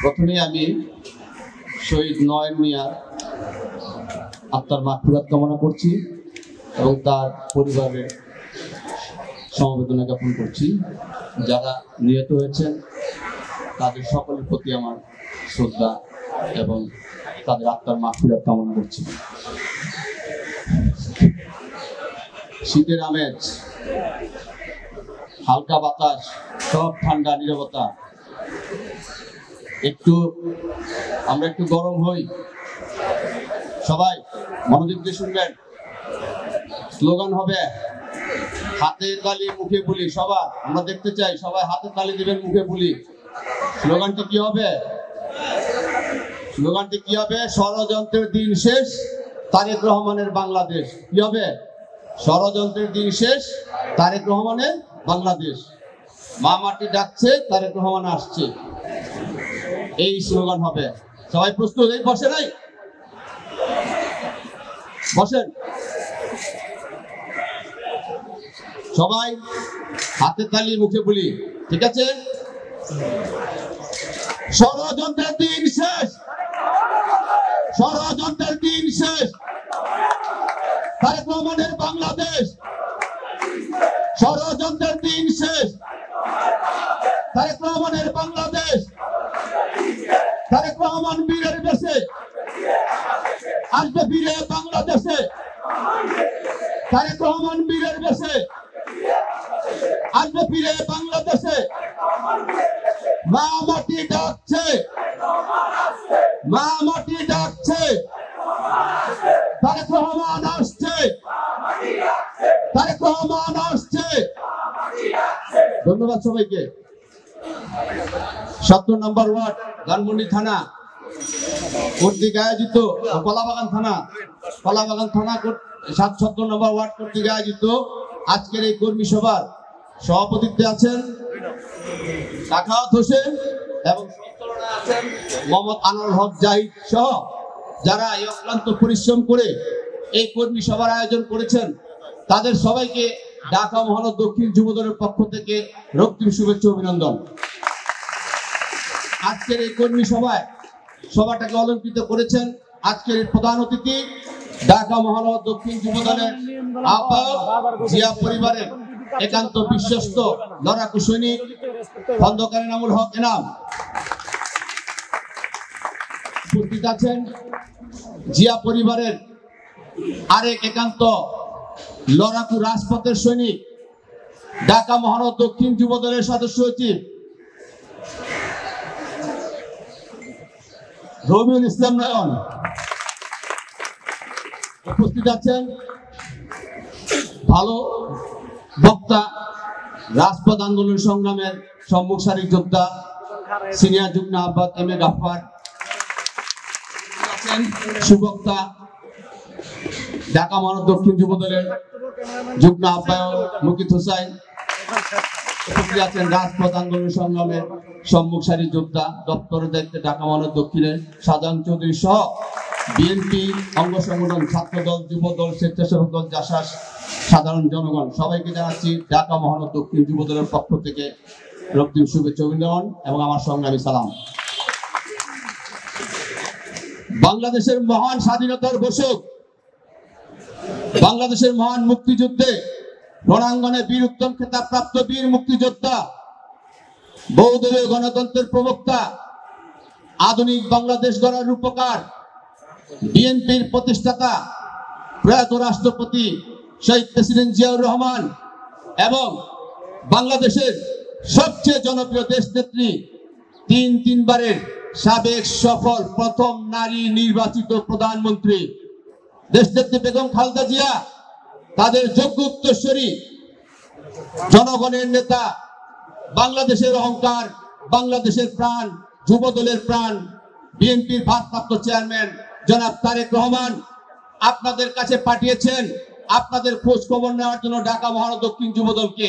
প্রথমে আমি শহীদ নয়ন মিয়ার আত্মার মাগফিরাত কামনা করছি এবং তার পরিবারের সমবেদনা জ্ঞাপন করছি। যারা নিহত হয়েছেন তাদের সকলের প্রতি আমার শ্রদ্ধা এবং তাদের আত্মার মাগফিরাত কামনা করছি। শীতের আমেজ, হালকা বাতাস, সব ঠান্ডা নীরবতা, আমরা একটু গরম হই। সবাই মনোযোগ দিয়ে শুনবেন। স্লোগান হবে হাতে তালি মুখে বুলি। সবার আমরা দেখতে চাই সবাই হাতে তালি দিবেন, মুখে বুলি। স্লোগানটি কি হবে? ষড়যন্ত্রের দিন শেষ, তারেক রহমানের বাংলাদেশ। কি হবে? ষড়যন্ত্রের দিন শেষ, তারেক রহমানের বাংলাদেশ। মা মাটি ডাকছে, তারেক রহমান আসছে, এই স্লোগান হবে। সবাই প্রস্তুত? এই বসে নাই, বসেন সবাই, হাতে তালি মুখে বলি। ঠিক আছে? ষড়যন্ত্রের দিন শেষ, ষড়যন্ত্রের দিন শেষ, তারেক রহমানের বাংলাদেশ। ষড়যন্ত্রের দিন শেষ, তারেক রহমানের বাংলাদেশ। তারেক রহমান বীরের বেশে আসবে ফিরে বাংলাদেশে। তারেক রহমান বীরের বেশে আসবে ফিরে বাংলাদেশে। মা মাটি ডাকছে, মা মাটি ডাকছে, তারেক রহমান আসছে, তারেক রহমান আসছে। ধন্যবাদ সবাইকে। ৭০ নম্বর ওয়ার্ড ধানমন্ডি থানা কর্তৃক আয়োজিত, কলাবাগান থানা ৭০ নম্বর ওয়ার্ড কর্তৃক আয়োজিত আজকের এই কর্মী সভার সভাপতিত্বে আছেন সাখাওয়াত হোসেন এবং সঞ্চালনায় আছেন মোহাম্মদ আনোয়ার হক জাহিদ সহ যারা এই অক্লান্ত পরিশ্রম করে এই কর্মী সভার আয়োজন করেছেন, তাদের সবাইকে ঢাকা মহানগর দক্ষিণ যুবদলের পক্ষ থেকে রক্তিম শুভেচ্ছা অভিনন্দন। আজকের এই কর্মী সভাটাকে অলঙ্কৃত করেছেন আজকের প্রধান অতিথি ঢাকা মহানগর দক্ষিণ যুবদলের আহ্বায়ক, জিয়া পরিবারের একান্ত বিশ্বস্ত লড়াকু সৈনিক খন্দকার এনামুল হক এনাম। উপস্থিত আছেন জিয়া পরিবারের আরেক একান্ত লড়াকু রাজপথের সৈনিক ঢাকা মহানগর দক্ষিণ যুবদলের সদস্য সচিব রবিউল ইসলাম নয়ন। উপস্থিত আছেন ভালো বক্তা, রাজপথ আন্দোলন সংগ্রামের সম্মুখ সারির যোদ্ধা সিনিয়র যুগ্ম আহ্বায়ক এম এ গাফফার, সুবক্তা ঢাকা মহানগর দক্ষিণ যুবদলের যুগ্ম আহ্বায়ক মুকিত হোসাইন। উপস্থিত আছেন রাজপথ আন্দোলন সংগ্রামের সম্মুখ সারির যোদ্ধা দপ্তরের দায়িত্বে ঢাকা মহানগর দক্ষিণের শাহজাহান চৌধুরী সহ বিএনপি অঙ্গ সংগঠন, ছাত্রদল, যুবদল, স্বেচ্ছাসেবক দল, জাসাস, সাধারণ জনগণ সবাইকে জানাচ্ছি ঢাকা মহানগর দক্ষিণ যুবদলের পক্ষ থেকে রক্তিম শুভেচ্ছা অভিনন্দন এবং আমার সংগ্রামী সালাম। বাংলাদেশের মহান স্বাধীনতার ঘোষক, বাংলাদেশের মহান মুক্তিযুদ্ধে রণাঙ্গনে বীর উত্তম খেতাব প্রাপ্ত বীর মুক্তিযোদ্ধা, বহুদলীয় গণতন্ত্রের প্রবক্তা, আধুনিক বাংলাদেশ গড়ার রূপকার, বিএনপির প্রতিষ্ঠাতা প্রয়াত রাষ্ট্রপতি শহীদ প্রেসিডেন্ট জিয়াউর রহমান এবং বাংলাদেশের সবচেয়ে জনপ্রিয় দেশনেত্রী, তিনবারের সাবেক সফল প্রথম নারী নির্বাচিত প্রধানমন্ত্রী দেশনেত্রী বেগম খালেদা জিয়া, তাদের যোগ্য উত্তরসূরি, জনগণের নেতা, বাংলাদেশের অহংকার, বাংলাদেশের প্রাণ, যুবদলের প্রাণ, বিএনপির ভারপ্রাপ্ত চেয়ারম্যান জনাব তারেক রহমান আপনাদের কাছে পাঠিয়েছেন আপনাদের খোঁজ খবর নেওয়ার জন্য ঢাকা মহানগর দক্ষিণ যুবদলকে।